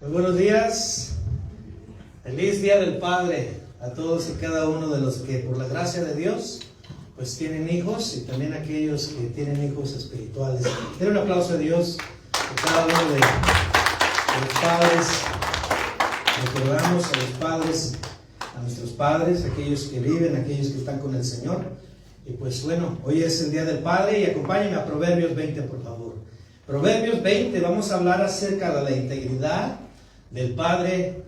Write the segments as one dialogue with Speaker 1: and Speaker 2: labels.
Speaker 1: Muy buenos días, feliz Día del Padre a todos y cada uno de los que por la gracia de Dios pues tienen hijos y también aquellos que tienen hijos espirituales. Den un aplauso a Dios a cada uno de los padres. Recordamos a los padres, a nuestros padres, aquellos que viven, aquellos que están con el Señor. Y pues bueno, hoy es el Día del Padre y acompáñenme a Proverbios 20, por favor. Proverbios 20, vamos a hablar acerca de la integridad del padre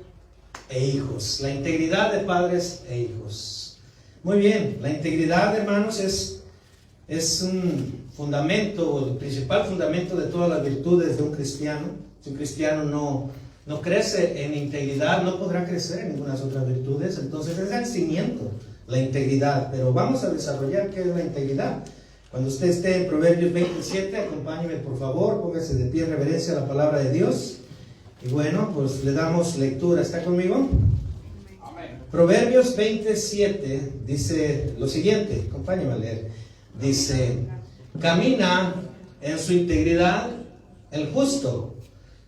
Speaker 1: e hijos. La integridad de padres e hijos. Muy bien, la integridad, hermanos, es un fundamento, el principal fundamento de todas las virtudes de un cristiano. Si un cristiano no crece en integridad, no podrá crecer en ninguna otras virtudes. Entonces es el cimiento, la integridad. Pero vamos a desarrollar qué es la integridad. Cuando usted esté en Proverbios 27, acompáñeme por favor, póngase de pie en reverencia a la palabra de Dios. Y bueno, pues le damos lectura. ¿Está conmigo? Amén. Proverbios 27 dice lo siguiente, acompáñeme a leer. Dice: camina en su integridad el justo,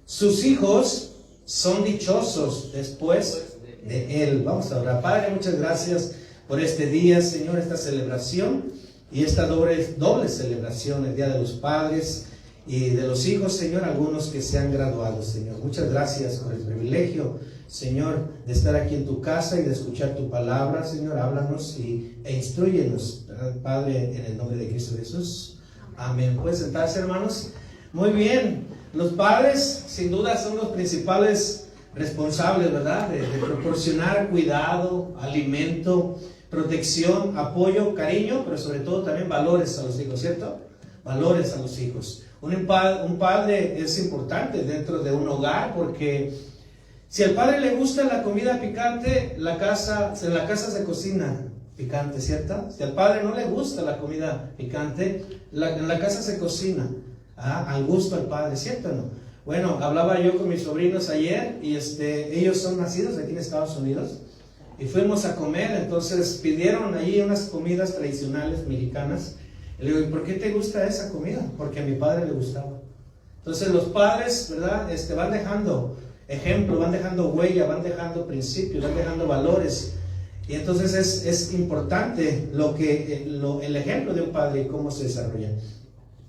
Speaker 1: sus hijos son dichosos después de él. Vamos a orar. Padre, muchas gracias por este día, Señor, esta celebración y esta doble celebración, el Día de los Padres y de los hijos, Señor, algunos que se han graduado, Señor. Muchas gracias por el privilegio, Señor, de estar aquí en tu casa y de escuchar tu palabra, Señor. Háblanos e instrúyenos, ¿verdad, Padre, en el nombre de Cristo Jesús? Amén. ¿Pueden sentarse, hermanos? Muy bien. Los padres, sin duda, son los principales responsables, ¿verdad? De proporcionar cuidado, alimento, protección, apoyo, cariño, pero sobre todo también valores a los hijos, ¿cierto? Valores a los hijos. Un padre es importante dentro de un hogar porque si al padre le gusta la comida picante, en la casa se cocina picante, ¿cierto? Si al padre no le gusta la comida picante, en la casa se cocina al gusto al padre, ¿cierto o no? Bueno, hablaba yo con mis sobrinos ayer y ellos son nacidos aquí en Estados Unidos y fuimos a comer, entonces pidieron allí unas comidas tradicionales mexicanas. Le digo: ¿y por qué te gusta esa comida? Porque a mi padre le gustaba. Entonces los padres, ¿verdad? Van dejando ejemplo, van dejando huella, van dejando principios, van dejando valores. Y entonces es importante el ejemplo de un padre y cómo se desarrolla.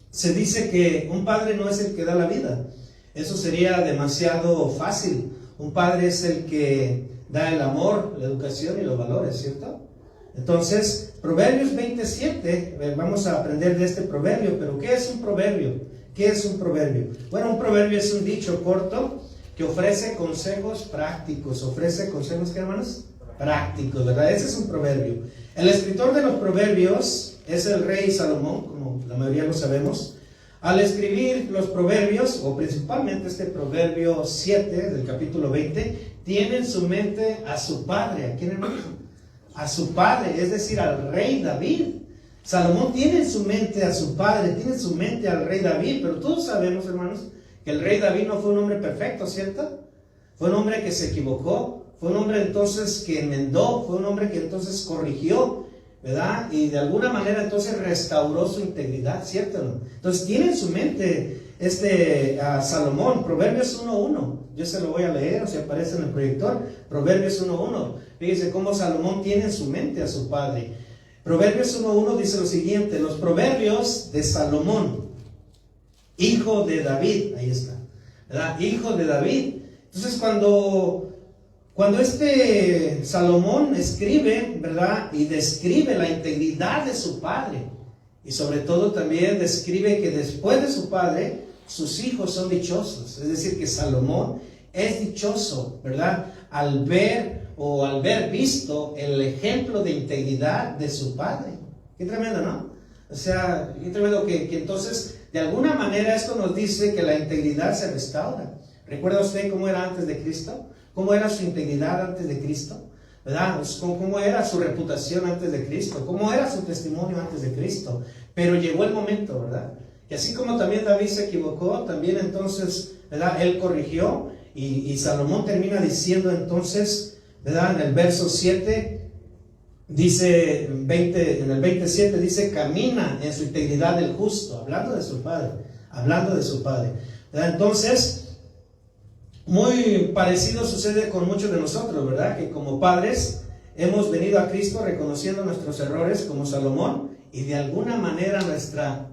Speaker 1: Se dice que un padre no es el que da la vida. Eso sería demasiado fácil. Un padre es el que da el amor, la educación y los valores, ¿cierto? Entonces, Proverbios 27, vamos a aprender de este proverbio. Pero ¿qué es un proverbio? ¿Qué es un proverbio? Bueno, un proverbio es un dicho corto que ofrece consejos prácticos. ¿Ofrece consejos, qué, hermanos? Prácticos, ¿verdad? Ese es un proverbio. El escritor de los proverbios es el rey Salomón, como la mayoría lo sabemos. Al escribir los proverbios, o principalmente este proverbio 7 del capítulo 20, tiene en su mente a su padre. ¿A quién, hermano? A su padre, es decir, al rey David. Salomón tiene en su mente a su padre, tiene en su mente al rey David, pero todos sabemos, hermanos, que el rey David no fue un hombre perfecto, ¿cierto? Fue un hombre que se equivocó, fue un hombre entonces que enmendó, fue un hombre que entonces corrigió, ¿verdad? Y de alguna manera entonces restauró su integridad, ¿cierto o no? Entonces tiene en su mente Salomón, Proverbios 1:1. Yo se lo voy a leer, o si aparece en el proyector, Proverbios 1:1. Fíjense cómo Salomón tiene en su mente a su padre. Proverbios 1:1 dice lo siguiente: los proverbios de Salomón, hijo de David. Ahí está, ¿verdad? Hijo de David. Entonces cuando Salomón escribe, ¿verdad? Y describe la integridad de su padre. Y sobre todo también describe que después de su padre, sus hijos son dichosos. Es decir, que Salomón es dichoso, ¿verdad? Al ver visto el ejemplo de integridad de su padre. Qué tremendo, ¿no? O sea, qué tremendo que entonces, de alguna manera, esto nos dice que la integridad se restaura. ¿Recuerda usted cómo era antes de Cristo? ¿Cómo era su integridad antes de Cristo? ¿Verdad? ¿Cómo era su reputación antes de Cristo? ¿Cómo era su testimonio antes de Cristo? Pero llegó el momento, ¿verdad? Y así como también David se equivocó, también entonces, ¿verdad? Él corrigió y Salomón termina diciendo entonces, ¿verdad? En el verso 7, dice, en el 27 dice: camina en su integridad el justo, hablando de su padre, ¿verdad? Entonces, Muy parecido sucede con muchos de nosotros, ¿verdad? Que como padres hemos venido a Cristo reconociendo nuestros errores como Salomón, y de alguna manera nuestra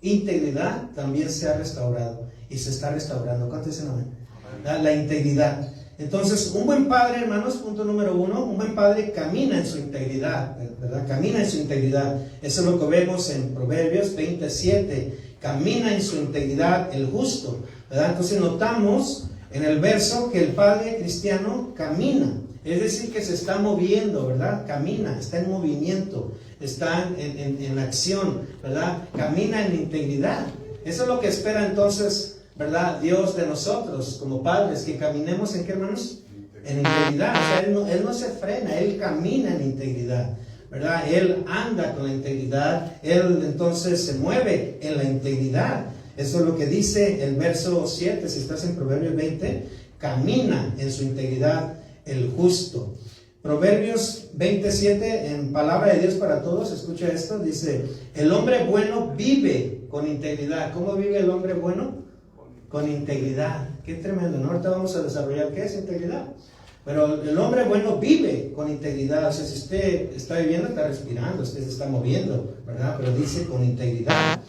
Speaker 1: integridad también se ha restaurado y se está restaurando. ¿Cuánto dicen amén? La integridad. Entonces, un buen padre, hermanos, punto número 1, un buen padre camina en su integridad, ¿verdad? Camina en su integridad. Eso es lo que vemos en Proverbios 27. Camina en su integridad el justo, ¿verdad? Entonces notamos en el verso que el padre cristiano camina, es decir, que se está moviendo, ¿verdad? Camina, está en movimiento, está en acción, ¿verdad? Camina en integridad. Eso es lo que espera entonces, ¿verdad? Dios de nosotros como padres, que caminemos ¿en qué, hermanos? En integridad. O sea, él no se frena, Él camina en integridad, ¿verdad? Él anda con la integridad, Él entonces se mueve en la integridad. Eso es lo que dice el verso 7, si estás en Proverbios 20, camina en su integridad el justo. Proverbios 27, en palabra de Dios para todos, escucha esto, dice, el hombre bueno vive con integridad. ¿Cómo vive el hombre bueno? Con integridad. Qué tremendo, ¿no? Ahorita vamos a desarrollar qué es integridad. Pero el hombre bueno vive con integridad. O sea, si usted está viviendo, está respirando, usted se está moviendo, ¿verdad? Pero dice con integridad.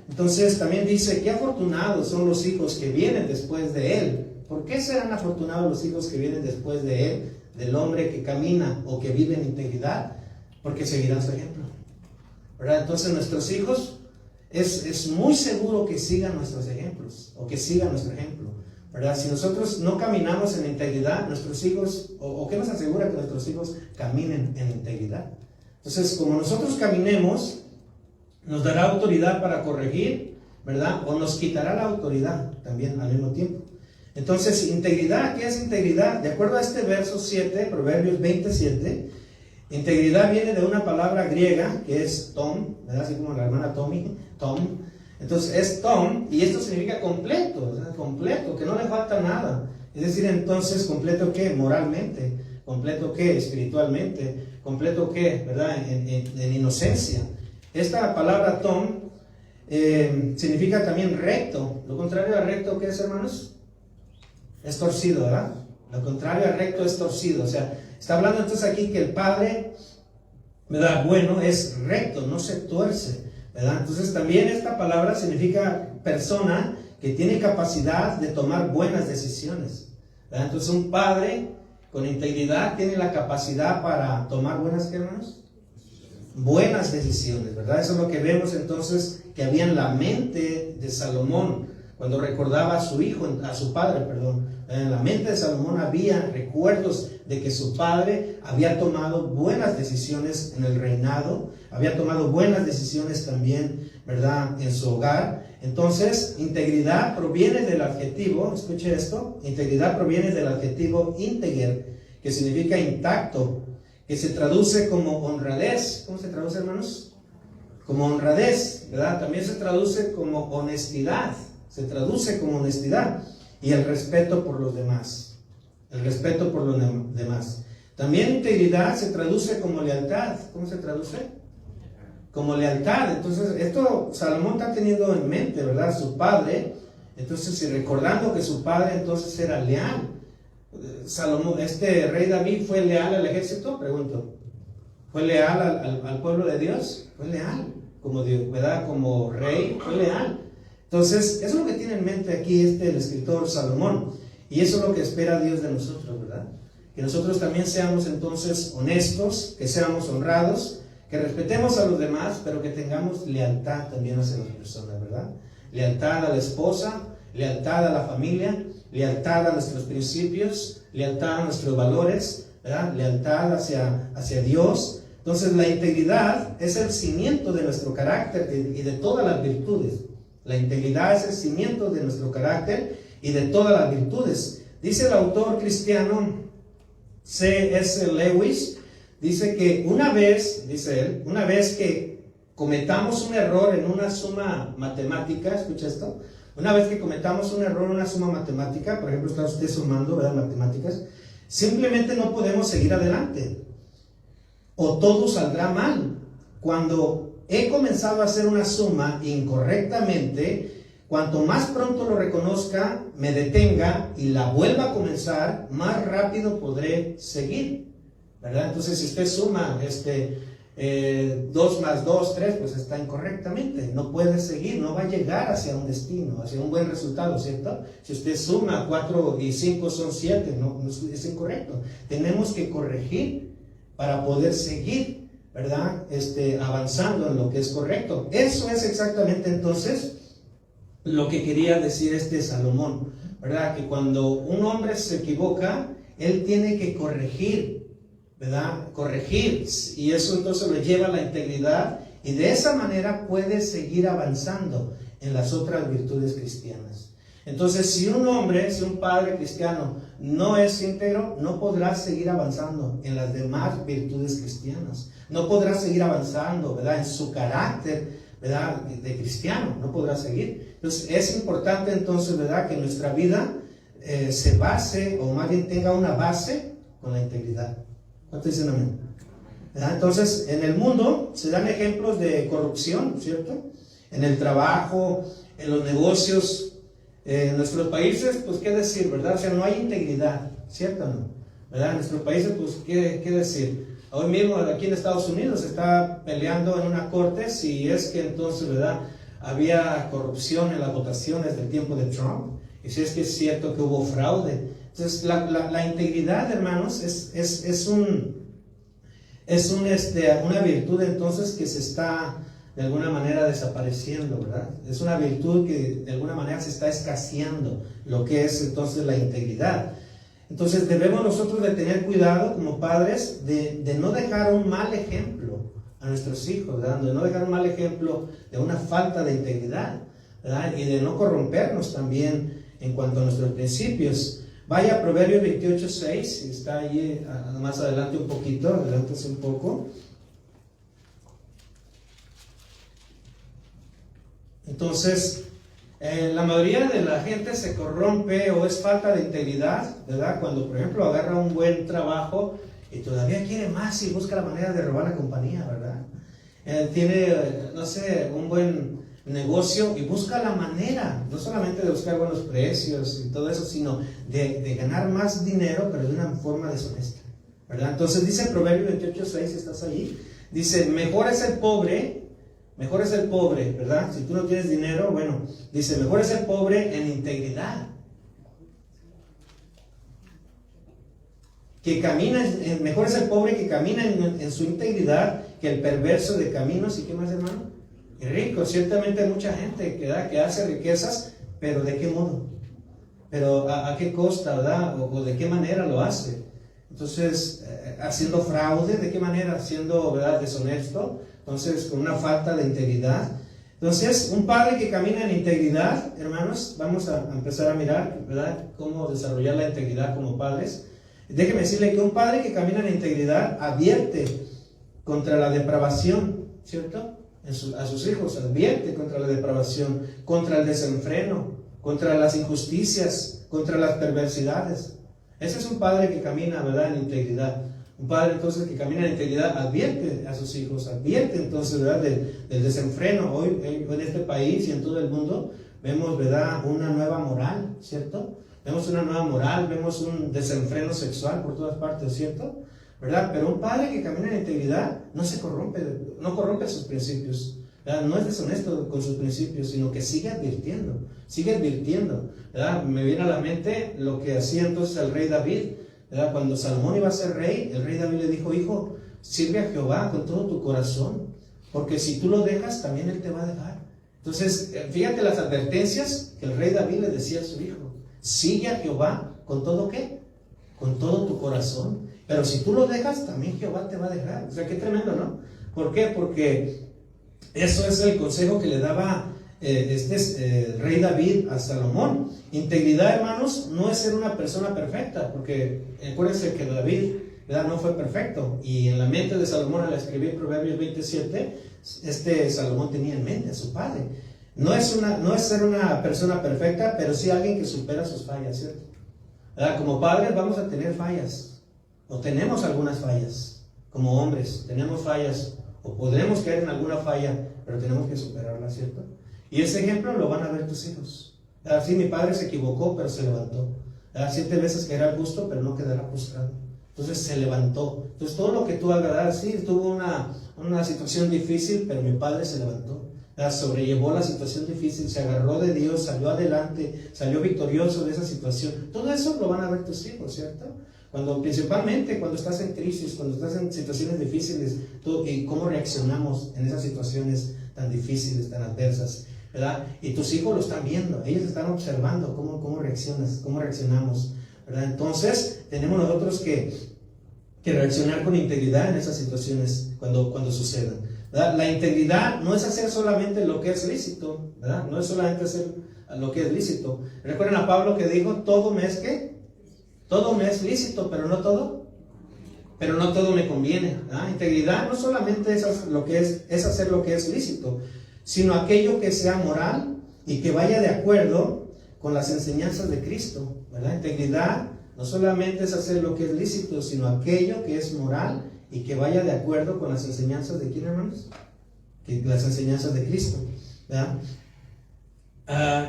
Speaker 1: Entonces también dice, qué afortunados son los hijos que vienen después de él. ¿Por qué serán afortunados los hijos que vienen después de él? Del hombre que camina o que vive en integridad, porque seguirán su ejemplo, ¿verdad? Entonces nuestros hijos, es muy seguro que sigan nuestros ejemplos, o que sigan nuestro ejemplo, ¿verdad? Si nosotros no caminamos en integridad, nuestros hijos, o ¿qué nos asegura que nuestros hijos caminen en integridad? Entonces, como nosotros caminemos, nos dará autoridad para corregir, ¿verdad? O nos quitará la autoridad también al mismo tiempo. Entonces, integridad, ¿qué es integridad? De acuerdo a este verso 7, Proverbios 27, integridad viene de una palabra griega que es tom, ¿verdad? Así como la hermana Tommy, tom. Entonces es tom, y esto significa completo, ¿verdad? Completo, que no le falta nada. Es decir, entonces, ¿completo qué? Moralmente. ¿Completo qué? Espiritualmente. ¿Completo qué? ¿Verdad? En inocencia. Esta palabra tom significa también recto. Lo contrario a recto, ¿qué es, hermanos? Es torcido, ¿verdad? Lo contrario a recto es torcido. O sea, está hablando entonces aquí que el Padre, ¿verdad? Bueno, es recto, no se tuerce, ¿verdad? Entonces también esta palabra significa persona que tiene capacidad de tomar buenas decisiones, ¿verdad? Entonces un padre con integridad tiene la capacidad para tomar buenas, ¿qué, hermanos? Buenas decisiones, ¿verdad? Eso es lo que vemos entonces que había en la mente de Salomón cuando recordaba a su hijo, a su padre, perdón. En la mente de Salomón había recuerdos de que su padre había tomado buenas decisiones en el reinado, había tomado buenas decisiones también, ¿verdad?, en su hogar. Entonces, integridad proviene del adjetivo, escuche esto, integridad proviene del adjetivo integer, que significa intacto, que se traduce como honradez. ¿Cómo se traduce, hermanos? Como honradez, ¿verdad? También se traduce como honestidad, se traduce como honestidad. Y el respeto por los demás. El respeto por los demás. También integridad se traduce como lealtad. ¿Cómo se traduce? Como lealtad. Entonces, esto Salomón está teniendo en mente, ¿verdad? Su padre. Entonces, si recordando que su padre entonces era leal. Salomón, este rey David, ¿fue leal al ejército? Pregunto. ¿Fue leal al pueblo de Dios? Fue leal. Como Dios, ¿verdad? Como rey, fue leal. Entonces, eso es lo que tiene en mente aquí el escritor Salomón. Y eso es lo que espera Dios de nosotros, ¿verdad? Que nosotros también seamos entonces honestos, que seamos honrados, que respetemos a los demás, pero que tengamos lealtad también hacia las personas, ¿verdad? Lealtad a la esposa, lealtad a la familia, lealtad a nuestros principios, lealtad a nuestros valores, ¿verdad? Lealtad hacia Dios. Entonces, la integridad es el cimiento de nuestro carácter y de todas las virtudes. La integridad es el cimiento de nuestro carácter y de todas las virtudes. Dice el autor cristiano C.S. Lewis, dice que una vez, dice él, una vez que cometamos un error en una suma matemática, escucha esto, una vez que cometamos un error en una suma matemática, por ejemplo, está usted sumando, ¿verdad?, matemáticas, simplemente no podemos seguir adelante, o todo saldrá mal. Cuando he comenzado a hacer una suma incorrectamente, Cuanto más pronto lo reconozca, me detenga y la vuelva a comenzar, más rápido podré seguir, ¿verdad? Entonces, si usted suma 2 más 2, 3, pues está incorrectamente. No puede seguir, no va a llegar hacia un destino, hacia un buen resultado, ¿cierto? Si usted suma 4 y 5 son 7, no, es incorrecto. Tenemos que corregir para poder seguir, ¿verdad? Avanzando en lo que es correcto. Eso es exactamente entonces lo que quería decir Salomón, ¿verdad? Que cuando un hombre se equivoca, él tiene que corregir, ¿verdad? Corregir, y eso entonces lo lleva a la integridad, y de esa manera puede seguir avanzando en las otras virtudes cristianas. Entonces, si un padre cristiano no es íntegro, no podrá seguir avanzando en las demás virtudes cristianas, no podrá seguir avanzando, ¿verdad? En su carácter, ¿verdad? De cristiano, no podrá seguir. Entonces, es importante entonces, ¿verdad? Que nuestra vida se base, o más bien tenga una base con la integridad. ¿Cuánto dicen amén? ¿Verdad? Entonces, en el mundo se dan ejemplos de corrupción, ¿cierto? En el trabajo, en los negocios, en nuestros países, pues qué decir, ¿verdad? O sea, no hay integridad, ¿cierto o no? ¿Verdad? En nuestros países, pues qué decir. Hoy mismo aquí en Estados Unidos se está peleando en una corte si es que entonces, ¿verdad?, había corrupción en las votaciones del tiempo de Trump, y si es que es cierto que hubo fraude. Entonces, la integridad, hermanos, es una virtud entonces que se está de alguna manera desapareciendo, ¿verdad? Es una virtud que de alguna manera se está escaseando, lo que es entonces la integridad. Entonces debemos nosotros de tener cuidado como padres de no dejar un mal ejemplo a nuestros hijos, ¿verdad? De no dejar un mal ejemplo de una falta de integridad, ¿verdad? Y de no corrompernos también en cuanto a nuestros principios. Vaya a Proverbios 28:6, está ahí más adelante un poquito, adelántese un poco. Entonces, la mayoría de la gente se corrompe o es falta de integridad, ¿verdad? Cuando, por ejemplo, agarra un buen trabajo y todavía quiere más y busca la manera de robar la compañía, ¿verdad? Tiene, no sé, un buen negocio y busca la manera, no solamente de buscar buenos precios y todo eso, sino de ganar más dinero, pero de una forma deshonesta, ¿verdad? Entonces dice Proverbios 28:6, ¿estás allí? Dice, mejor es el pobre, ¿verdad? Si tú no tienes dinero, bueno, dice, mejor es el pobre en integridad, mejor es el pobre que camina en su integridad que el perverso de caminos. ¿Y qué más, hermano? Y rico. Ciertamente hay mucha gente que hace riquezas, pero ¿de qué modo? Pero ¿a qué costa, verdad? O ¿de qué manera lo hace? Entonces, haciendo fraude, ¿de qué manera? Siendo, ¿verdad?, deshonesto. Entonces, con una falta de integridad. Entonces, un padre que camina en integridad, hermanos, vamos a empezar a mirar, ¿verdad?, cómo desarrollar la integridad como padres. Déjeme decirle que un padre que camina en integridad advierte contra la depravación, ¿cierto? A sus hijos, advierte contra la depravación, contra el desenfreno, contra las injusticias, contra las perversidades. Ese es un padre que camina, ¿verdad?, en integridad. Un padre entonces que camina en integridad advierte a sus hijos, advierte entonces, ¿verdad?, del desenfreno. Hoy en este país y en todo el mundo vemos, ¿verdad?, una nueva moral, ¿cierto? Vemos una nueva moral, vemos un desenfreno sexual por todas partes, ¿cierto? ¿Verdad? Pero un padre que camina en integridad no se corrompe, no corrompe sus principios, ¿verdad? No es deshonesto con sus principios, sino que sigue advirtiendo, ¿verdad? Me viene a la mente lo que hacía entonces el rey David, ¿verdad? Cuando Salomón iba a ser rey, el rey David le dijo, hijo, sirve a Jehová con todo tu corazón, porque si tú lo dejas, también él te va a dejar. Entonces, fíjate las advertencias que el rey David le decía a su hijo. Sigue a Jehová con todo, ¿qué? Con todo tu corazón. Pero si tú lo dejas, también Jehová te va a dejar. O sea, qué tremendo, ¿no? ¿Por qué? Porque eso es el consejo que le daba rey David a Salomón. Integridad, hermanos, no es ser una persona perfecta, porque acuérdense que David, ¿verdad?, no fue perfecto. Y en la mente de Salomón, al escribir Proverbios 27, Salomón tenía en mente a su padre. No es ser una persona perfecta, pero sí alguien que supera sus fallas, ¿cierto? ¿Verdad? Como padres vamos a tener fallas, o tenemos algunas fallas. Como hombres tenemos fallas, o podremos caer en alguna falla, pero tenemos que superarla, ¿cierto? Y ese ejemplo lo van a ver tus hijos. Así mi padre se equivocó, pero se levantó. 7 veces caerá al busto, pero no quedará postrado. Entonces se levantó. Entonces todo lo que tú hagas, sí, tuvo una situación difícil, pero mi padre se levantó. Sobrellevó la situación difícil, se agarró de Dios, salió adelante, salió victorioso de esa situación. Todo eso lo van a ver tus hijos, ¿cierto? Principalmente cuando estás en crisis, cuando estás en situaciones difíciles, y cómo reaccionamos en esas situaciones tan difíciles, tan adversas, ¿verdad? Y tus hijos lo están viendo, ellos están observando cómo reaccionas, cómo reaccionamos, ¿verdad? Entonces tenemos nosotros que reaccionar con integridad en esas situaciones cuando sucedan, ¿verdad? La integridad no es hacer solamente lo que es lícito, ¿verdad? No es solamente hacer lo que es lícito. Recuerden a Pablo que dijo, todo me es lícito, pero no todo me conviene, ¿verdad? Integridad no solamente es hacer lo que es lícito, sino aquello que sea moral y que vaya de acuerdo con las enseñanzas de Cristo, ¿verdad? Integridad no solamente es hacer lo que es lícito, sino aquello que es moral y que vaya de acuerdo con las enseñanzas de ¿quién, hermanos? Las enseñanzas de Cristo, ¿verdad?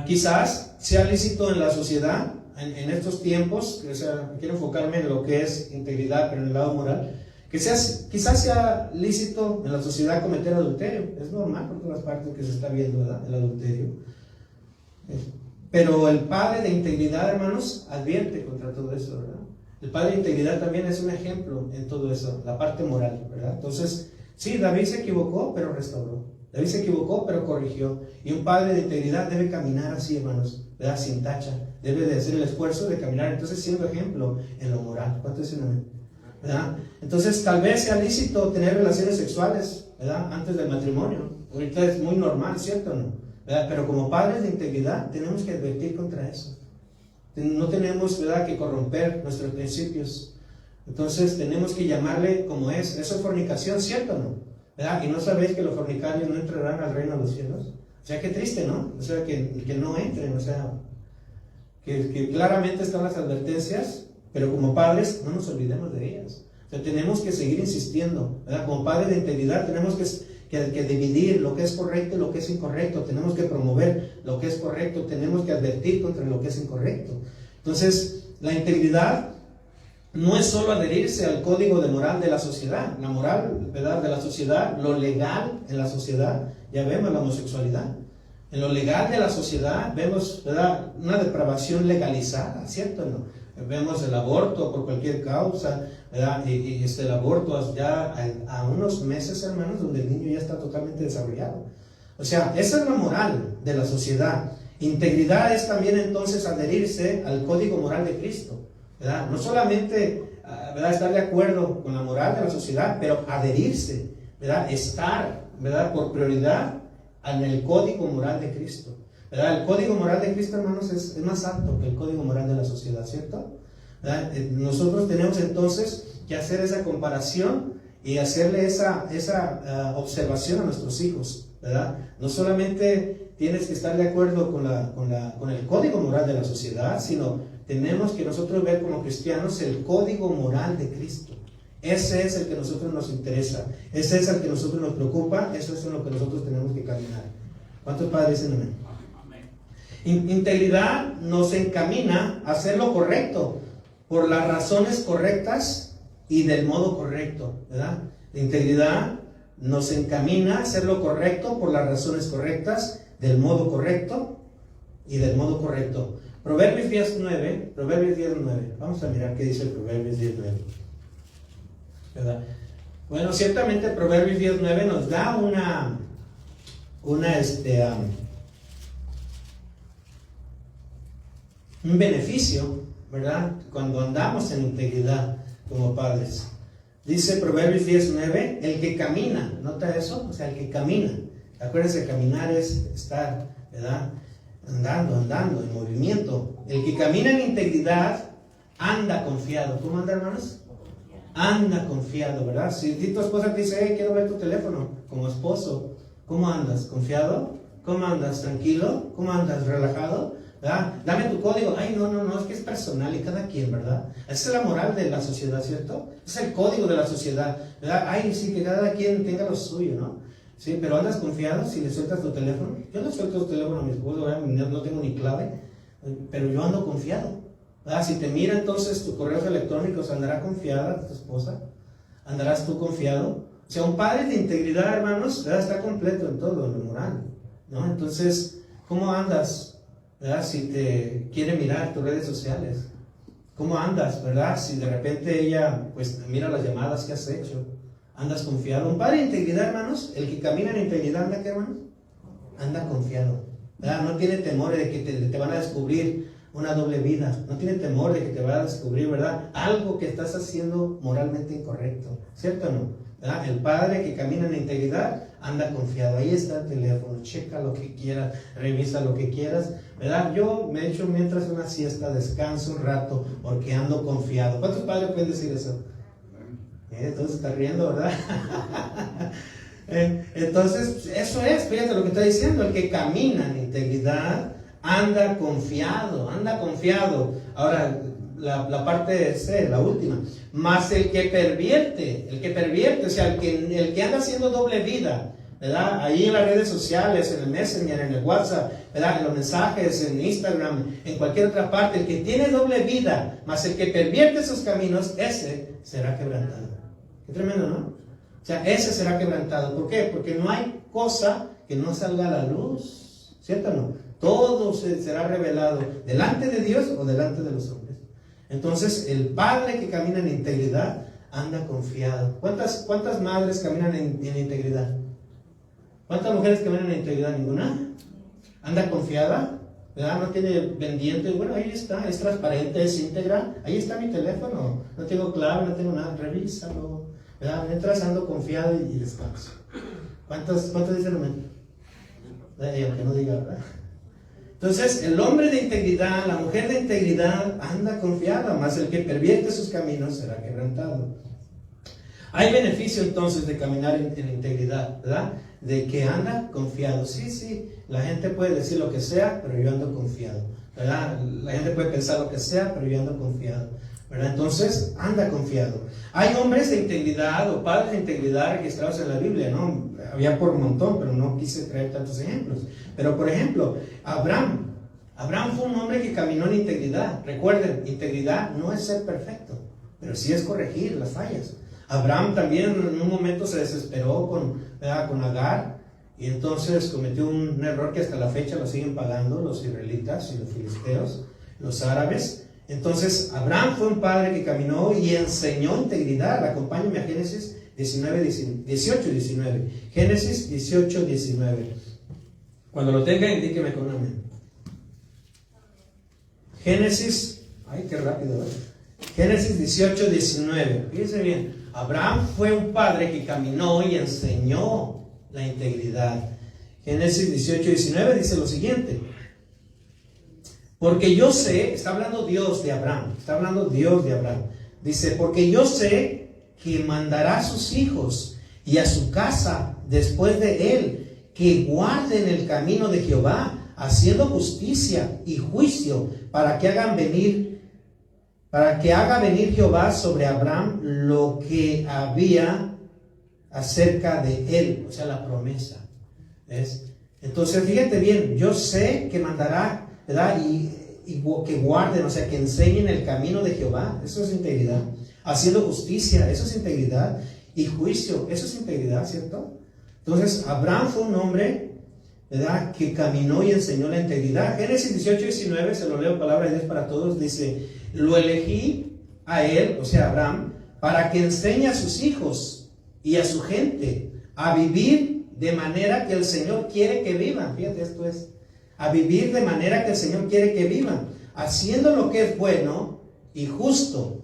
Speaker 1: Quizás sea lícito en la sociedad, en estos tiempos, o sea, quiero enfocarme en lo que es integridad, pero en el lado moral, quizás sea lícito en la sociedad cometer adulterio. Es normal por todas partes que se está viendo, ¿verdad? El adulterio. Pero el padre de integridad, hermanos, advierte contra todo eso, ¿verdad? El padre de integridad también es un ejemplo en todo eso, la parte moral, ¿verdad? Entonces, sí, David se equivocó, pero restauró. David se equivocó, pero corrigió. Y un padre de integridad debe caminar así, hermanos, ¿verdad? Sin tacha. Debe de hacer el esfuerzo de caminar, entonces, siendo ejemplo en lo moral. ¿Cuántos dicen amén? ¿Verdad? Entonces, tal vez sea lícito tener relaciones sexuales, ¿verdad? Antes del matrimonio. Ahorita es muy normal, ¿cierto o no? ¿Verdad? Pero como padres de integridad tenemos que advertir contra eso. No tenemos, ¿verdad?, que corromper nuestros principios. Entonces tenemos que llamarle como es. Eso es fornicación, ¿cierto o no? ¿Verdad? Y no sabéis que los fornicarios no entrarán al reino de los cielos. O sea, qué triste, ¿no? O sea, que no entren. O sea, que claramente están las advertencias, pero como padres no nos olvidemos de ellas. O sea, tenemos que seguir insistiendo, ¿verdad? Como padres de integridad tenemos que dividir lo que es correcto y lo que es incorrecto. Tenemos que promover lo que es correcto. Tenemos que advertir contra lo que es incorrecto. Entonces, la integridad no es solo adherirse al código de moral de la sociedad. La moral, ¿verdad?, de la sociedad, lo legal en la sociedad. Ya vemos la homosexualidad. En lo legal de la sociedad vemos, ¿verdad?, una depravación legalizada, ¿cierto o no? Vemos el aborto por cualquier causa, ¿verdad? Y el aborto ya a unos meses, hermanos, donde el niño ya está totalmente desarrollado. O sea, esa es la moral de la sociedad. Integridad es también entonces adherirse al código moral de Cristo, ¿verdad? No solamente, ¿verdad?, estar de acuerdo con la moral de la sociedad, pero adherirse, ¿verdad?, estar, ¿verdad?, por prioridad en el código moral de Cristo, ¿verdad? El código moral de Cristo, hermanos, es más alto que el código moral de la sociedad, ¿cierto? ¿Verdad? Nosotros tenemos entonces que hacer esa comparación y hacerle esa observación a nuestros hijos, ¿verdad? No solamente tienes que estar de acuerdo con el código moral de la sociedad, sino tenemos que nosotros ver como cristianos el código moral de Cristo. Ese es el que a nosotros nos interesa, ese es el que a nosotros nos preocupa, eso es en lo que nosotros tenemos que caminar. ¿Cuántos padres dicen amén? Integridad nos encamina a hacer lo correcto por las razones correctas y del modo correcto, ¿verdad? La integridad nos encamina a hacer lo correcto por las razones correctas, del modo correcto y del modo correcto. Proverbios 10:9, vamos a mirar qué dice el Proverbios 10:9, ¿verdad? Bueno, ciertamente Proverbios 10:9 nos da un beneficio, ¿verdad?, cuando andamos en integridad como padres. Dice Proverbios 10:9, el que camina, ¿nota eso? O sea, el que camina. Acuérdense, caminar es estar, ¿verdad?, andando, en movimiento. El que camina en integridad anda confiado. ¿Cómo anda, hermanos? Anda confiado, ¿verdad? Si tu esposa te dice, hey, quiero ver tu teléfono, como esposo, ¿cómo andas? ¿Confiado? ¿Cómo andas? ¿Tranquilo? ¿Cómo andas? ¿Relajado? ¿Verdad? Dame tu código. Ay, no, es que es personal y cada quien, ¿verdad? Esa es la moral de la sociedad, ¿cierto? Es el código de la sociedad, ¿verdad? Ay, sí, que cada quien tenga lo suyo, ¿no? Sí, pero andas confiado si le sueltas tu teléfono. Yo no suelto tu teléfono a mi esposo, no tengo ni clave, pero yo ando confiado. Si te mira entonces tus correos electrónicos, ¿andará confiada tu esposa? ¿Andarás tú confiado? O sea, un padre de integridad, hermanos, ¿verdad? Está completo en todo, en lo moral, ¿no? Entonces, ¿cómo andas, verdad? Si te quiere mirar tus redes sociales, ¿cómo andas, verdad? Si de repente ella, pues, mira las llamadas que has hecho, ¿andas confiado? Un padre de integridad, hermanos, el que camina en integridad, ¿anda qué, hermanos? Anda confiado, ¿verdad? No tiene temor de que te van a descubrir una doble vida, no tiene temor de que te vaya a descubrir, ¿verdad? Algo que estás haciendo moralmente incorrecto, ¿cierto o no? ¿Verdad? El padre que camina en integridad anda confiado. Ahí está el teléfono, checa lo que quieras, revisa lo que quieras, ¿verdad? Yo me echo mientras una siesta, descanso un rato porque ando confiado. ¿Cuántos padres pueden decir eso? Entonces está riendo, ¿verdad? Entonces, eso es, fíjate lo que está diciendo, el que camina en integridad anda confiado, anda confiado. Ahora, la parte C, la última. Mas el que pervierte, o sea, el que anda haciendo doble vida, ¿verdad? Ahí en las redes sociales, en el Messenger, en el WhatsApp, ¿verdad? En los mensajes, en Instagram, en cualquier otra parte, el que tiene doble vida, mas el que pervierte sus caminos, ese será quebrantado. Qué tremendo, ¿no? O sea, ese será quebrantado. ¿Por qué? Porque no hay cosa que no salga a la luz, ¿cierto o no? Todo será revelado delante de Dios o delante de los hombres. Entonces, el padre que camina en integridad anda confiado. ¿Cuántas madres caminan en integridad? ¿Cuántas mujeres caminan en integridad? ¿Ninguna? ¿Anda confiada? ¿Verdad? No tiene pendiente. Bueno, ahí está, es transparente, es íntegra. Ahí está mi teléfono. No tengo clave, no tengo nada. Revísalo. ¿Verdad? Mientras ando confiado y descanso. ¿Cuántos dicen amén? Que no diga, ¿verdad? Entonces, el hombre de integridad, la mujer de integridad anda confiada, mas el que pervierte sus caminos será quebrantado. Hay beneficio entonces de caminar en integridad, ¿verdad? De que anda confiado. Sí, la gente puede decir lo que sea, pero yo ando confiado, ¿verdad? La gente puede pensar lo que sea, pero yo ando confiado, ¿verdad? Entonces, anda confiado. Hay hombres de integridad o padres de integridad registrados en la Biblia, ¿no? Había por un montón, pero no quise traer tantos ejemplos. Pero, por ejemplo, Abraham fue un hombre que caminó en integridad. Recuerden, integridad no es ser perfecto, pero sí es corregir las fallas. Abraham también en un momento se desesperó con Agar y entonces cometió un error que hasta la fecha lo siguen pagando los israelitas y los filisteos, los árabes. Entonces, Abraham fue un padre que caminó y enseñó integridad. Acompáñenme a Génesis 18:19. Génesis 18:19. Cuando lo tenga, indíqueme con un amén. Génesis, ay, qué rápido, ¿verdad? Génesis 18:19. Fíjense bien, Abraham fue un padre que caminó y enseñó la integridad. Génesis 18:19 dice lo siguiente. Porque yo sé, está hablando Dios de Abraham, dice, porque yo sé que mandará a sus hijos y a su casa después de él, que guarden el camino de Jehová, haciendo justicia y juicio, para que haga venir Jehová sobre Abraham lo que había acerca de él, o sea, la promesa. ¿Ves? Entonces, fíjate bien, yo sé que mandará, ¿verdad? Y que guarden, o sea, que enseñen el camino de Jehová, eso es integridad. Haciendo justicia, eso es integridad. Y juicio, eso es integridad, ¿cierto? Entonces, Abraham fue un hombre, ¿verdad?, que caminó y enseñó la integridad. Génesis 18:19, se lo leo, palabra de Dios para todos, dice, lo elegí a él, o sea, Abraham, para que enseñe a sus hijos y a su gente a vivir de manera que el Señor quiere que vivan. Fíjate, esto es, a vivir de manera que el Señor quiere que vivan, haciendo lo que es bueno y justo.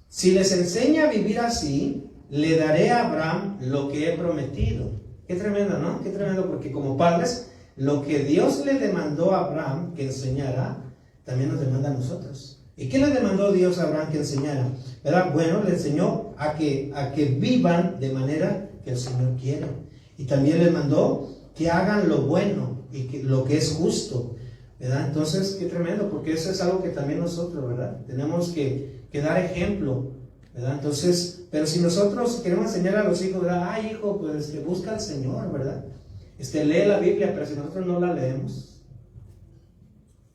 Speaker 1: Si les enseña a vivir así, le daré a Abraham lo que he prometido. Qué tremendo, ¿no? Qué tremendo, porque como padres, lo que Dios le demandó a Abraham que enseñara, también nos demanda a nosotros. ¿Y qué le demandó Dios a Abraham que enseñara? ¿Verdad? Bueno, le enseñó a que vivan de manera que el Señor quiere. Y también le mandó que hagan lo bueno y lo que es justo, ¿verdad? Entonces, qué tremendo, porque eso es algo que también nosotros, ¿verdad? Tenemos que dar ejemplo ¿verdad? Entonces, pero si nosotros queremos enseñar a los hijos, ¿verdad? Ay, hijo, pues busca al Señor, ¿verdad? Lee la Biblia, pero si nosotros no la leemos,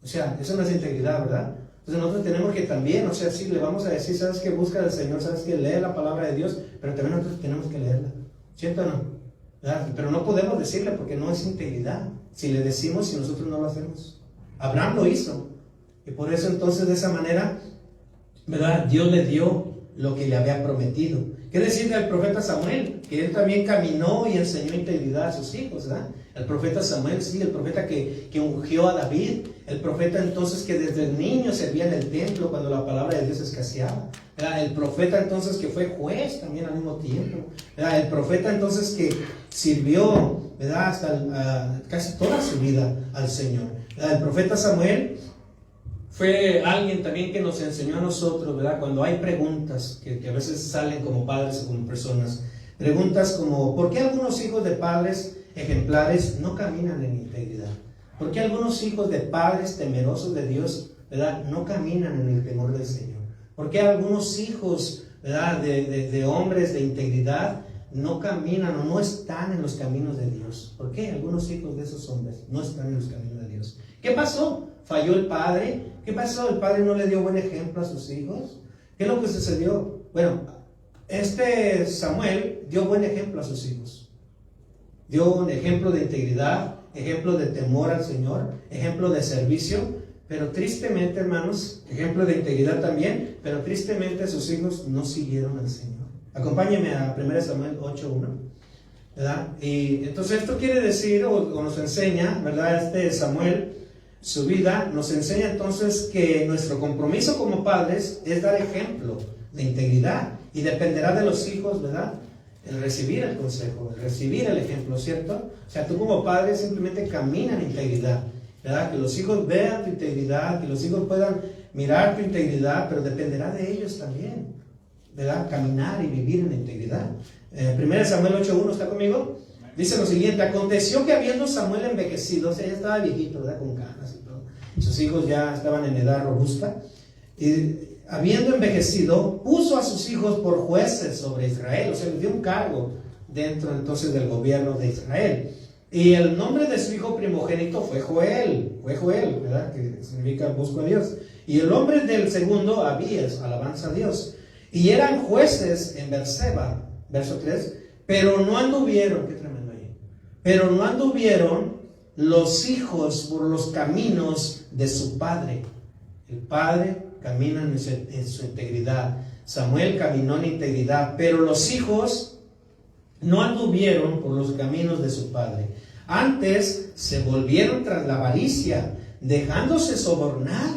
Speaker 1: o sea, eso no es integridad, ¿verdad? Entonces nosotros tenemos que también, o sea, sí, le vamos a decir, sabes que busca al Señor, sabes que lee la palabra de Dios, pero también nosotros tenemos que leerla, ¿cierto o no? ¿Verdad? Pero no podemos decirle porque no es integridad, si le decimos, si nosotros no lo hacemos. Abraham lo hizo, y por eso entonces de esa manera, ¿verdad? Dios le dio lo que le había prometido. ¿Qué decir del profeta Samuel? Que él también caminó y enseñó integridad a sus hijos, ¿verdad? El profeta Samuel, sí, el profeta que ungió a David, el profeta entonces que desde niño servía en el templo cuando la palabra de Dios escaseaba, ¿verdad? El profeta entonces que fue juez también al mismo tiempo, ¿verdad? El profeta entonces que sirvió, ¿verdad? Hasta casi toda su vida al Señor, ¿verdad? El profeta Samuel fue alguien también que nos enseñó a nosotros, ¿verdad? Cuando hay preguntas que a veces salen como padres o como personas, preguntas como, ¿por qué algunos hijos de padres ejemplares no caminan en integridad? ¿Por qué algunos hijos de padres temerosos de Dios, ¿verdad?, no caminan en el temor del Señor? ¿Por qué algunos hijos, ¿verdad?, de hombres de integridad no caminan o no están en los caminos de Dios? ¿Por qué algunos hijos de esos hombres no están en los caminos de Dios? ¿Qué pasó? ¿Falló el padre? ¿Qué pasó? ¿El padre no le dio buen ejemplo a sus hijos? ¿Qué es lo que sucedió? Bueno, Samuel dio buen ejemplo a sus hijos. Dio un ejemplo de integridad, ejemplo de temor al Señor, ejemplo de servicio, pero tristemente, hermanos, ejemplo de integridad también, pero tristemente sus hijos no siguieron al Señor. Acompáñenme a 1 Samuel 8:1, ¿verdad? Y entonces esto quiere decir, o nos enseña, ¿verdad? Samuel, su vida, nos enseña entonces que nuestro compromiso como padres es dar ejemplo de integridad, y dependerá de los hijos, ¿verdad?, el recibir el consejo, el recibir el ejemplo, ¿cierto? O sea, tú como padre simplemente camina en integridad, ¿verdad? Que los hijos vean tu integridad, que los hijos puedan mirar tu integridad, pero dependerá de ellos también, ¿verdad? Caminar y vivir en integridad. 1 Samuel 8:1, ¿está conmigo? Dice lo siguiente: aconteció que habiendo Samuel envejecido, o sea, ya estaba viejito, ¿verdad?, con canas y todo, sus hijos ya estaban en edad robusta, y habiendo envejecido, puso a sus hijos por jueces sobre Israel, o sea, les dio un cargo dentro entonces del gobierno de Israel. Y el nombre de su hijo primogénito fue Joel, ¿verdad?, que significa busco a Dios. Y el nombre del segundo, Abías, alabanza a Dios. Y eran jueces en Berseba, verso 3, pero no anduvieron, qué tremendo ahí, pero no anduvieron los hijos por los caminos de su padre. El padre camina en su integridad. Samuel caminó en integridad, pero los hijos no anduvieron por los caminos de su padre. Antes se volvieron tras la avaricia, dejándose sobornar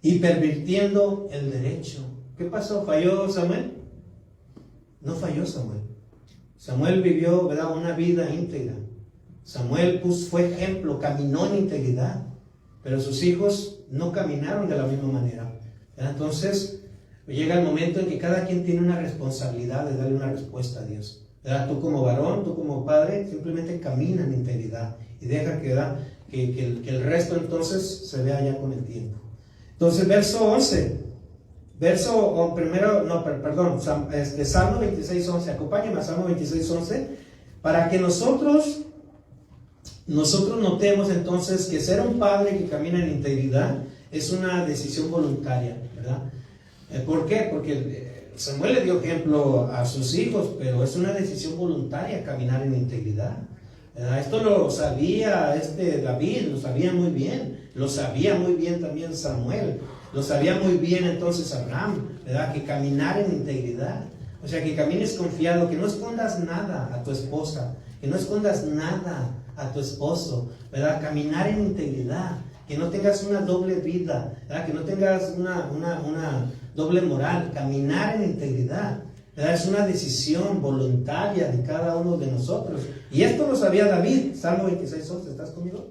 Speaker 1: y pervirtiendo el derecho. ¿Qué pasó? ¿Falló Samuel? No falló Samuel. Samuel vivió, ¿verdad?, una vida íntegra. Samuel fue ejemplo, caminó en integridad, pero sus hijos no caminaron de la misma manera. Entonces llega el momento en que cada quien tiene una responsabilidad de darle una respuesta a Dios, ¿verdad? Tú como varón, tú como padre, simplemente camina en integridad y deja que el resto entonces se vea ya con el tiempo. Entonces verso 11, Salmo 26:11, acompáñame a Salmo 26:11, para que nosotros notemos entonces que ser un padre que camina en integridad es una decisión voluntaria, ¿verdad? ¿Por qué? Porque Samuel le dio ejemplo a sus hijos, pero es una decisión voluntaria caminar en integridad, ¿verdad? Esto lo sabía David, lo sabía muy bien también Samuel, lo sabía muy bien entonces Abraham, ¿verdad? Que caminar en integridad, o sea, que camines confiado, que no escondas nada a tu esposa, que no escondas nada a tu esposo, ¿verdad? Caminar en integridad, que no tengas una doble vida, ¿verdad? Que no tengas una doble moral, caminar en integridad, ¿verdad? Es una decisión voluntaria de cada uno de nosotros. Y esto lo sabía David, Salmo 26:11, ¿estás conmigo?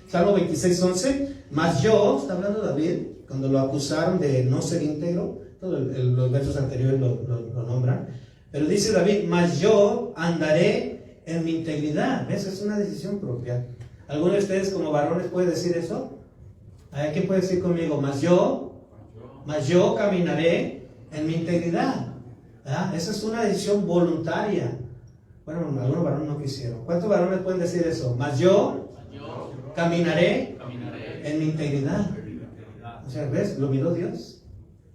Speaker 1: Salmo 26:11, mas yo, está hablando David, cuando lo acusaron de no ser íntegro, todos los versos anteriores lo nombran, pero dice David, mas yo andaré en mi integridad. ¿Ves? Es una decisión propia. ¿Alguno de ustedes como varones puede decir eso? ¿Quién puede decir conmigo? Mas yo caminaré en mi integridad. ¿Verdad? Esa es una decisión voluntaria. Bueno, algunos varones no quisieron. ¿Cuántos varones pueden decir eso? Mas yo caminaré en mi integridad. O sea, ¿ves? Lo miró Dios.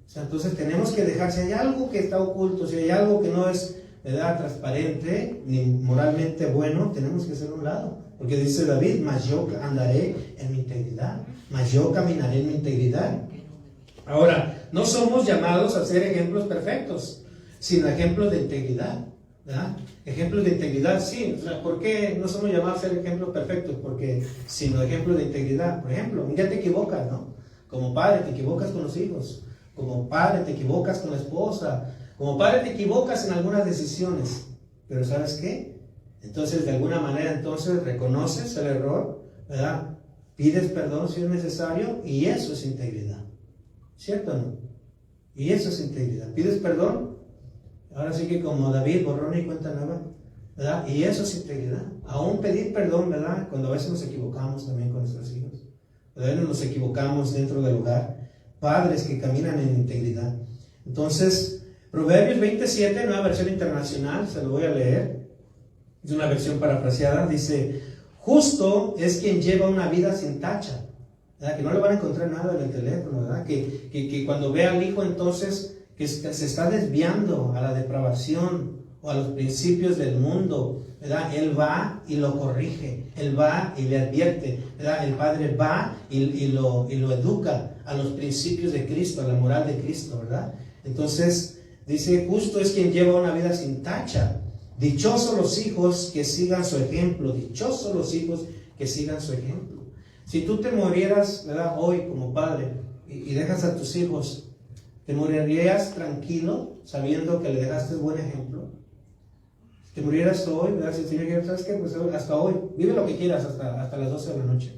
Speaker 1: O sea, entonces tenemos que dejar, si hay algo que está oculto, si hay algo que no es, ¿verdad?, transparente, ni moralmente bueno, tenemos que hacerlo a un lado. Porque dice David, mas yo andaré en mi integridad, mas yo caminaré en mi integridad. Ahora, no somos llamados a ser ejemplos perfectos, sino ejemplos de integridad, ¿verdad? Ejemplos de integridad, sí. O sea, ¿por qué no somos llamados a ser ejemplos perfectos? Porque, sino ejemplos de integridad. Por ejemplo, un día te equivocas, ¿no? Como padre te equivocas con los hijos, como padre te equivocas con la esposa, como padre te equivocas en algunas decisiones, pero ¿sabes qué? Entonces, de alguna manera, entonces reconoces el error, ¿verdad? Pides perdón si es necesario, y eso es integridad. ¿Cierto o no? Y eso es integridad. Pides perdón, ahora sí que como David, borrón y cuenta nueva, ¿verdad? Y eso es integridad. Aún pedir perdón, ¿verdad? Cuando a veces nos equivocamos también con nuestros hijos. A veces nos equivocamos dentro del hogar. Padres que caminan en integridad. Entonces, Proverbios 27, nueva versión internacional, se lo voy a leer. Es una versión parafraseada. Dice, justo es quien lleva una vida sin tacha, ¿verdad? Que no le van a encontrar nada en el teléfono, ¿verdad? Que cuando ve al hijo entonces que se está desviando a la depravación o a los principios del mundo, ¿verdad? Él va y lo corrige, él va y le advierte, ¿verdad? El padre va y lo educa a los principios de Cristo, a la moral de Cristo, ¿verdad? Entonces dice, justo es quien lleva una vida sin tacha. Dichosos los hijos que sigan su ejemplo, dichosos los hijos que sigan su ejemplo. Si tú te murieras, ¿verdad?, hoy como padre y dejas a tus hijos, ¿te morirías tranquilo sabiendo que le dejaste buen ejemplo? Si te murieras hoy, ¿verdad? Si el Señor quiere, ¿sabes qué? Pues hasta hoy, vive lo que quieras hasta las 12 de la noche,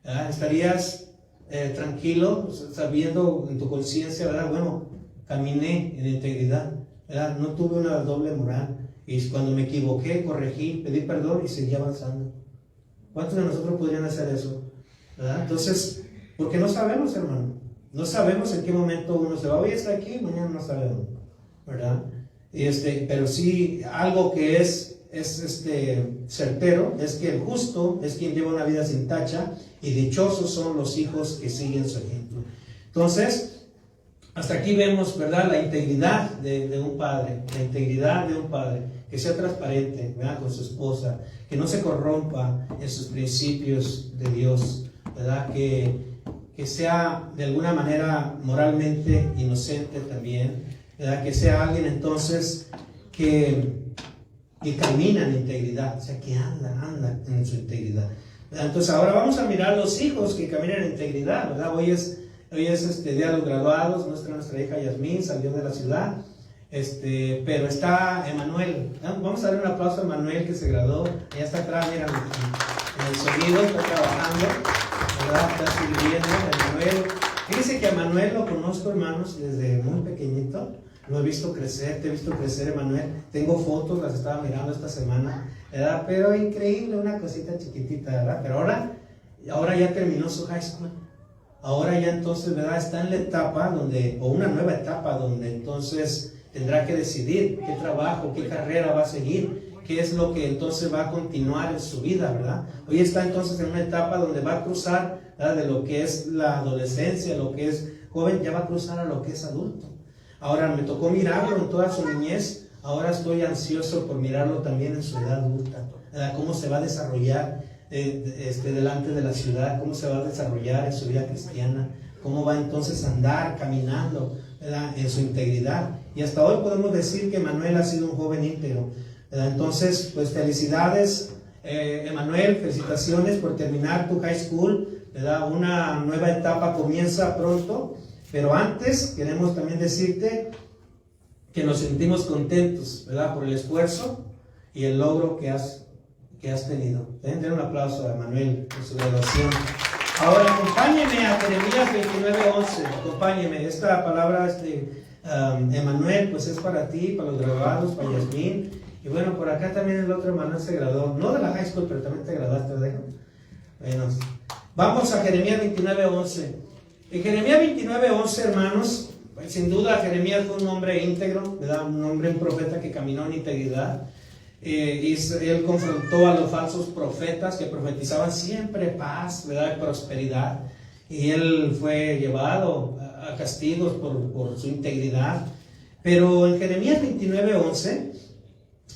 Speaker 1: ¿verdad? Estarías tranquilo sabiendo en tu conciencia, ¿verdad? Bueno, caminé en integridad, ¿verdad? No tuve una doble moral. Y cuando me equivoqué, corregí, pedí perdón y seguí avanzando. ¿Cuántos de nosotros podrían hacer eso? ¿Verdad? Entonces, porque no sabemos, hermano. No sabemos en qué momento uno se va. Hoy está aquí, mañana no sabemos, ¿verdad? Pero sí, algo que es certero es que el justo es quien lleva una vida sin tacha y dichosos son los hijos que siguen su ejemplo. Entonces, hasta aquí vemos, ¿verdad?, la integridad de un padre, la integridad de un padre, que sea transparente, ¿verdad?, con su esposa, que no se corrompa en sus principios de Dios, ¿verdad?, que sea de alguna manera moralmente inocente también, ¿verdad?, que sea alguien entonces que camina en integridad, o sea, que anda en su integridad, ¿verdad? Entonces ahora vamos a mirar los hijos que caminan en integridad, ¿verdad? Hoy es día de los graduados. Nuestra hija Yasmín salió de la ciudad, pero está Emanuel. Vamos a darle un aplauso a Emanuel, que se graduó. Allá está atrás, mira, en el sonido, está trabajando, ¿verdad? Está sirviendo. Emanuel, fíjense que a Emanuel lo conozco, hermanos, desde muy pequeñito. Lo he visto crecer, te he visto crecer, Emanuel. Tengo fotos, las estaba mirando esta semana, ¿verdad? Pero increíble, una cosita chiquitita, ¿verdad? Pero ahora ya terminó su high school. Ahora ya entonces, ¿verdad?, está en la etapa o una nueva etapa donde entonces tendrá que decidir qué trabajo, qué carrera va a seguir, qué es lo que entonces va a continuar en su vida, ¿verdad? Hoy está entonces en una etapa donde va a cruzar, ¿verdad?, de lo que es la adolescencia, lo que es joven, ya va a cruzar a lo que es adulto. Ahora me tocó mirarlo en toda su niñez, ahora estoy ansioso por mirarlo también en su edad adulta, ¿verdad?, cómo se va a desarrollar delante de la ciudad, cómo se va a desarrollar en su vida cristiana, cómo va entonces a andar caminando, ¿verdad?, en su integridad. Y hasta hoy podemos decir que Manuel ha sido un joven íntegro, ¿verdad? Entonces, pues felicidades, Emanuel, felicitaciones por terminar tu high school, ¿verdad? Una nueva etapa comienza pronto, pero antes queremos también decirte que nos sentimos contentos, ¿verdad?, por el esfuerzo y el logro que has tenido. Deben tener un aplauso a Emanuel por su graduación. Ahora acompáñeme a Jeremías 29:11. Acompáñeme. Esta palabra, Emanuel, pues es para ti, para los graduados, para Yasmín. Y bueno, por acá también el otro Emanuel se graduó. No de la high school, pero también te graduaste, ¿verdad? Bueno, vamos a Jeremías 29:11. En Jeremías 29:11, hermanos, sin duda Jeremías fue un hombre íntegro, ¿verdad? Un profeta que caminó en integridad. Él confrontó a los falsos profetas que profetizaban siempre paz, ¿verdad? Prosperidad. Y él fue llevado a castigos por su integridad. Pero en Jeremías 29:11,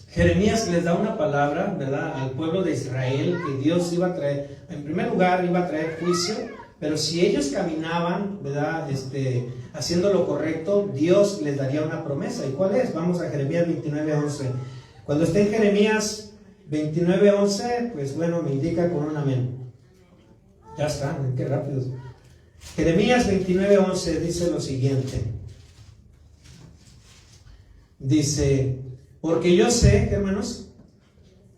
Speaker 1: Jeremías les da una palabra, ¿verdad?, al pueblo de Israel, que Dios iba a traer, en primer lugar, iba a traer juicio, pero si ellos caminaban, ¿verdad?, haciendo lo correcto, Dios les daría una promesa. ¿Y cuál es? Vamos a Jeremías 29:11. Cuando esté en Jeremías 29:11, pues bueno, me indica con un amén. Ya está, qué rápido. Jeremías 29:11 dice lo siguiente. Dice, porque yo sé, hermanos,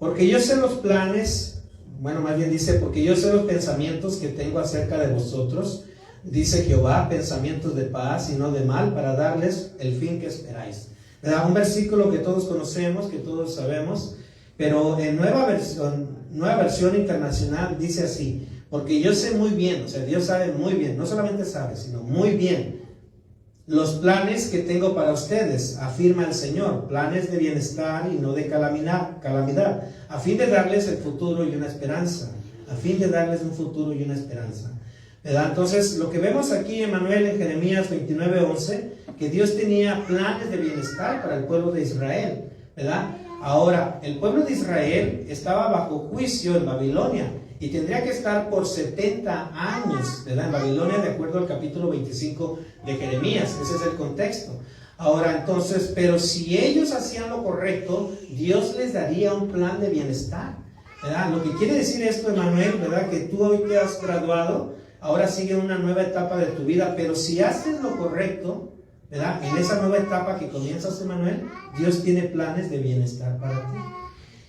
Speaker 1: porque yo sé los planes, bueno, más bien dice, porque yo sé los pensamientos que tengo acerca de vosotros, dice Jehová, pensamientos de paz y no de mal, para darles el fin que esperáis. ¿Verdad? Un versículo que todos conocemos, que todos sabemos, pero en nueva versión internacional dice así, porque yo sé muy bien, o sea, Dios sabe muy bien, no solamente sabe, sino muy bien, los planes que tengo para ustedes, afirma el Señor, planes de bienestar y no de calamidad, a fin de darles el futuro y una esperanza, a fin de darles un futuro y una esperanza. ¿Verdad? Entonces, lo que vemos aquí, Emmanuel, en Jeremías 29:11, que Dios tenía planes de bienestar para el pueblo de Israel, ¿verdad? Ahora, el pueblo de Israel estaba bajo juicio en Babilonia y tendría que estar por 70 años, ¿verdad?, en Babilonia, de acuerdo al capítulo 25 de Jeremías. Ese es el contexto. Ahora, entonces, pero si ellos hacían lo correcto, Dios les daría un plan de bienestar, ¿verdad? Lo que quiere decir esto, Emmanuel, ¿verdad?, que tú hoy te has graduado, ahora sigue una nueva etapa de tu vida, pero si haces lo correcto, ¿verdad?, en esa nueva etapa que comienzas, Emmanuel, Dios tiene planes de bienestar para ti.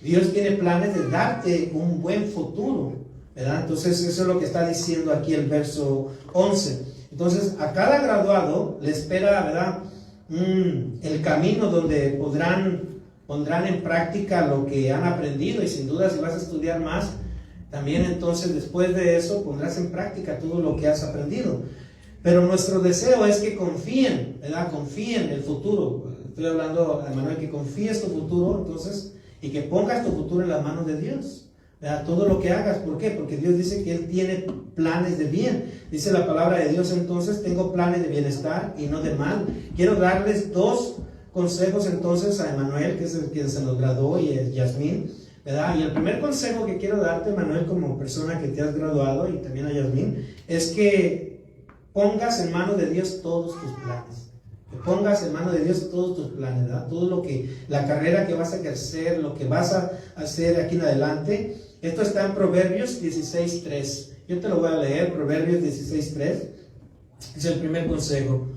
Speaker 1: Dios tiene planes de darte un buen futuro, ¿verdad? Entonces, eso es lo que está diciendo aquí el verso 11. Entonces, a cada graduado le espera, ¿verdad?, el camino donde pondrán en práctica lo que han aprendido, y sin duda si vas a estudiar más, también entonces después de eso pondrás en práctica todo lo que has aprendido. Pero nuestro deseo es que confíen, ¿verdad? Confíen en el futuro. Estoy hablando, Manuel, que confíes tu futuro, entonces, y que pongas tu futuro en las manos de Dios, ¿verdad? Todo lo que hagas. ¿Por qué? Porque Dios dice que Él tiene planes de bien. Dice la palabra de Dios entonces, tengo planes de bienestar y no de mal. Quiero darles dos consejos entonces a Emmanuel, que es el quien se nos graduó, y es Yasmín, ¿verdad? Y el primer consejo que quiero darte, Manuel, como persona que te has graduado, y también a Yasmín, es que pongas en manos de Dios todos tus planes. Que pongas en manos de Dios todos tus planes, ¿verdad? Todo lo que, la carrera que vas a ejercer, lo que vas a hacer aquí en adelante. Esto está en Proverbios 16:3. Yo te lo voy a leer, Proverbios 16:3. Es el primer consejo.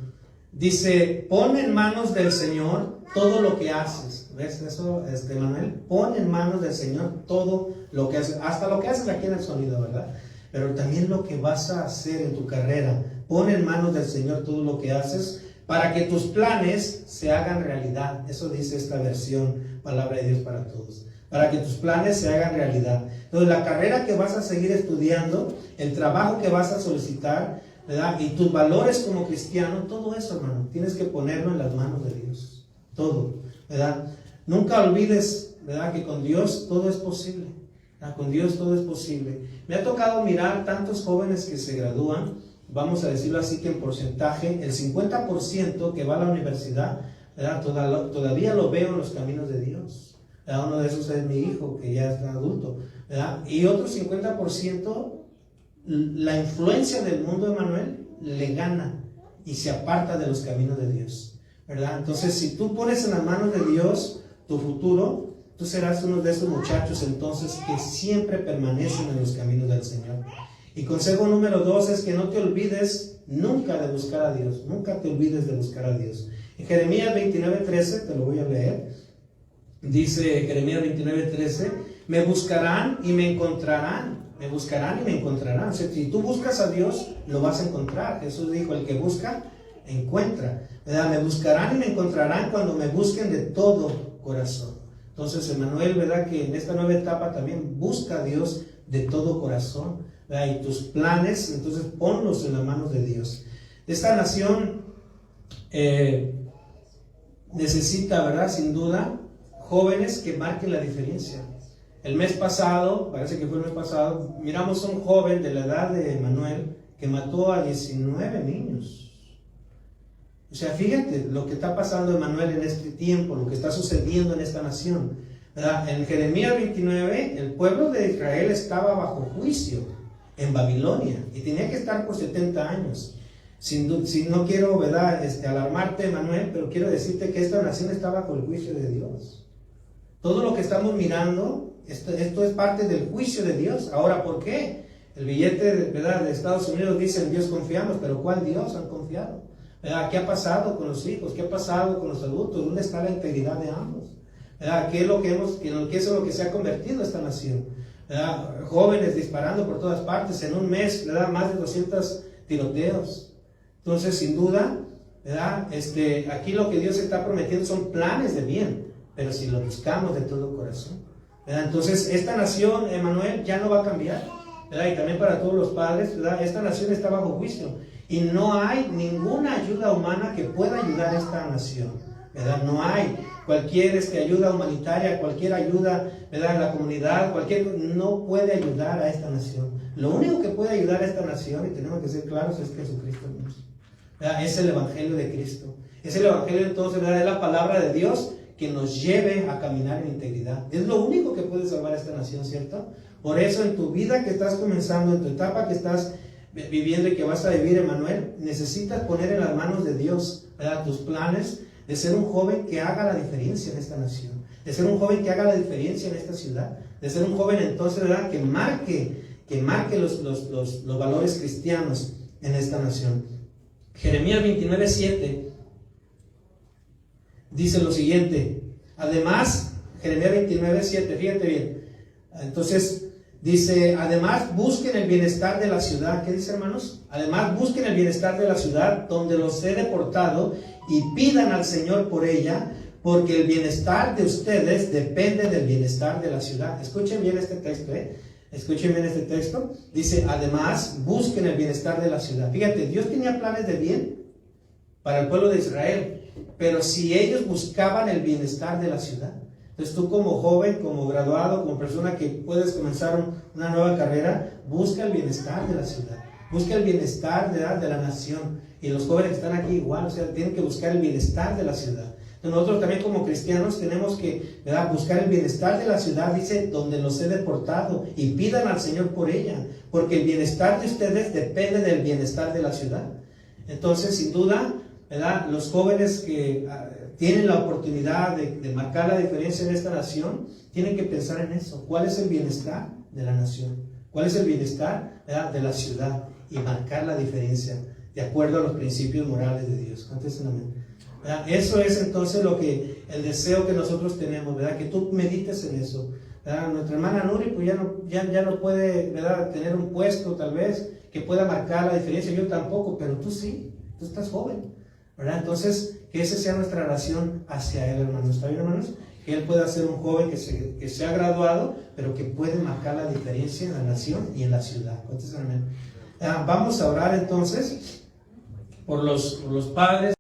Speaker 1: Dice, pon en manos del Señor todo lo que haces. ¿Ves eso, Manuel? Pon en manos del Señor todo lo que haces. Hasta lo que haces aquí en el sonido, ¿verdad? Pero también lo que vas a hacer en tu carrera. Pon en manos del Señor todo lo que haces para que tus planes se hagan realidad. Eso dice esta versión, Palabra de Dios para Todos. Para que tus planes se hagan realidad. Entonces, la carrera que vas a seguir estudiando, el trabajo que vas a solicitar, ¿verdad?, y tus valores como cristiano, todo eso, hermano, tienes que ponerlo en las manos de Dios. Todo, ¿verdad? Nunca olvides, ¿verdad?, que con Dios todo es posible. ¿Verdad? Con Dios todo es posible. Me ha tocado mirar tantos jóvenes que se gradúan, vamos a decirlo así, que en porcentaje, el 50% que va a la universidad, ¿verdad?, todavía lo veo en los caminos de Dios. ¿Verdad? Uno de esos es mi hijo, que ya está adulto, ¿verdad? Y otro 50%, la influencia del mundo, Emmanuel, le gana y se aparta de los caminos de Dios, ¿verdad? Entonces, si tú pones en las manos de Dios tu futuro, tú serás uno de esos muchachos entonces que siempre permanecen en los caminos del Señor. Y consejo número 2 es que no te olvides nunca de buscar a Dios. Nunca te olvides de buscar a Dios. En Jeremías 29:13, te lo voy a leer. Dice Jeremías 29:13, me buscarán y me encontrarán. Me buscarán y me encontrarán. O sea, si tú buscas a Dios, lo vas a encontrar. Jesús dijo, el que busca, encuentra. ¿Verdad? Me buscarán y me encontrarán cuando me busquen de todo corazón. Entonces, Emmanuel, ¿verdad?, que en esta nueva etapa también busca a Dios de todo corazón, ¿verdad? Y tus planes, entonces ponlos en las manos de Dios. Esta nación necesita, ¿verdad? Sin duda, jóvenes que marquen la diferencia. El mes pasado, parece que fue el mes pasado, miramos a un joven de la edad de Manuel que mató a 19 niños. O sea, fíjate lo que está pasando, Emanuel, en este tiempo, lo que está sucediendo en esta nación, ¿verdad? En Jeremías 29, el pueblo de Israel estaba bajo juicio en Babilonia y tenía que estar por 70 años. No quiero, ¿verdad?, alarmarte, Emanuel, pero quiero decirte que esta nación está bajo el juicio de Dios. Todo lo que estamos mirando, esto es parte del juicio de Dios. Ahora, ¿por qué? El billete, ¿verdad?, de Estados Unidos dice en Dios confiamos, pero ¿cuál Dios han confiado? ¿Verdad? ¿Qué ha pasado con los hijos? ¿Qué ha pasado con los adultos? ¿Dónde está la integridad de ambos? ¿Verdad? ¿Qué es lo que es lo que se ha convertido esta nación? ¿Verdad? Jóvenes disparando por todas partes, en un mes, ¿verdad?, más de 200 tiroteos. Entonces, sin duda, ¿verdad?, aquí lo que Dios está prometiendo son planes de bien, pero si lo buscamos de todo corazón, ¿verdad? Entonces, esta nación, Emanuel, ya no va a cambiar, ¿verdad? Y también para todos los padres, ¿verdad?, esta nación está bajo juicio. Y no hay ninguna ayuda humana que pueda ayudar a esta nación, ¿verdad? No hay cualquier ayuda humanitaria, cualquier ayuda, ¿verdad?, en la comunidad, no puede ayudar a esta nación. Lo único que puede ayudar a esta nación, y tenemos que ser claros, es Jesucristo mismo, ¿verdad? Es el Evangelio de Cristo. Es el Evangelio, entonces, ¿verdad?, es la palabra de Dios que nos lleve a caminar en integridad. Es lo único que puede salvar a esta nación, ¿cierto? Por eso, en tu vida que estás comenzando, en tu etapa que estás viviendo y que vas a vivir, Emanuel, necesitas poner en las manos de Dios, ¿verdad?, tus planes de ser un joven que haga la diferencia en esta nación, de ser un joven que haga la diferencia en esta ciudad, de ser un joven entonces, ¿verdad?, que marque los valores cristianos en esta nación. Jeremías 29:7 dice lo siguiente. Además, Jeremías 29:7, fíjate bien. Entonces dice, además busquen el bienestar de la ciudad. ¿Qué dice, hermanos? Además busquen el bienestar de la ciudad donde los he deportado y pidan al Señor por ella, porque el bienestar de ustedes depende del bienestar de la ciudad. Escuchen bien este texto, Escuchen bien este texto. Dice, además busquen el bienestar de la ciudad. Fíjate, Dios tenía planes de bien para el pueblo de Israel, pero si ellos buscaban el bienestar de la ciudad. Entonces tú como joven, como graduado, como persona que puedes comenzar una nueva carrera, busca el bienestar de la ciudad, busca el bienestar de la nación. Y los jóvenes que están aquí igual, o sea, tienen que buscar el bienestar de la ciudad. Entonces nosotros también como cristianos tenemos que, ¿verdad?, buscar el bienestar de la ciudad, dice, donde los he deportado, y pidan al Señor por ella, porque el bienestar de ustedes depende del bienestar de la ciudad. Entonces, sin duda, ¿verdad?, los jóvenes que tienen la oportunidad de marcar la diferencia en esta nación, tienen que pensar en eso. ¿Cuál es el bienestar de la nación? ¿Cuál es el bienestar, ¿verdad?, de la ciudad? Y marcar la diferencia de acuerdo a los principios morales de Dios. Contesten amén. ¿Verdad? Eso es entonces el deseo que nosotros tenemos, ¿verdad?, que tú medites en eso, ¿verdad? Nuestra hermana Nuri pues ya no puede, ¿verdad?, tener un puesto tal vez que pueda marcar la diferencia. Yo tampoco, pero tú sí, tú estás joven, ¿verdad? Entonces, que esa sea nuestra oración hacia él, hermanos. ¿Está bien, hermanos? Que él pueda ser un joven que se ha graduado, pero que puede marcar la diferencia en la nación y en la ciudad. Vamos a orar entonces por los padres.